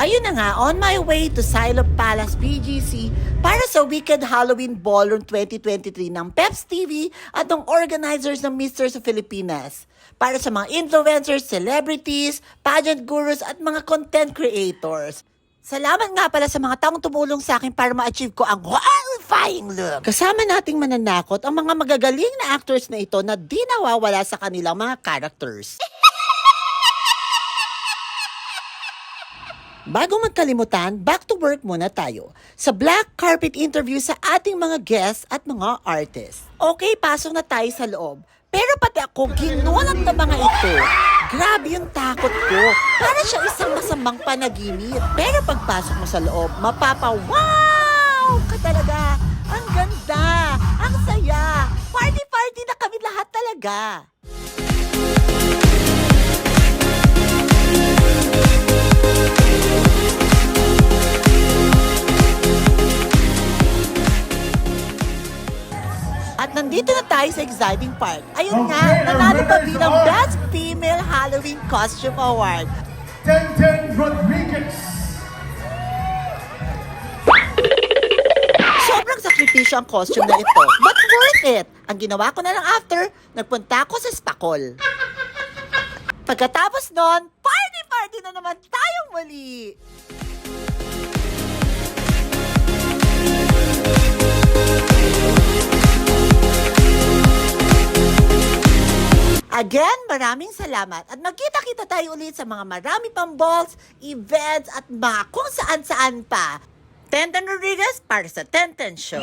Ayun na nga, on my way to Silop Palace BGC para sa Wicked Halloween Ballroom 2023 ng Peps TV at ng organizers ng Misters of Filipinas. Para sa mga influencers, celebrities, pageant gurus at mga content creators. Salamat nga pala sa mga taong tumulong sa akin para ma-achieve ko ang horrifying look. Kasama nating mananakot ang mga magagaling na actors na ito na di nawawala sa kanilang mga characters. Bago magkalimutan, back to work muna tayo sa black carpet interview sa ating mga guests at mga artists. Okay, pasok na tayo sa loob. Pero pati ako, ginulat na mga ito. Grabe yung takot ko. Para siya isang masamang panaginip. Pero pagpasok mo sa loob, mapapa-wow ka talaga. Ang ganda, ang saya. Party-party na kami lahat talaga. At nandito na tayo sa exciting part. Ayun nga, nanalo pa bilang Best Female Halloween Costume Award. Tenten Rodriguez. Sobrang sakripisyo ang costume na ito, but worth it. Ang ginawa ko na lang after, nagpunta ako sa Spacol. Pagkatapos nun, party-party na naman tayong muli. Again, maraming salamat at magkita-kita tayo ulit sa mga marami pang balls, events at mga kung saan-saan pa. Tenten Rodriguez para sa Tenten Show.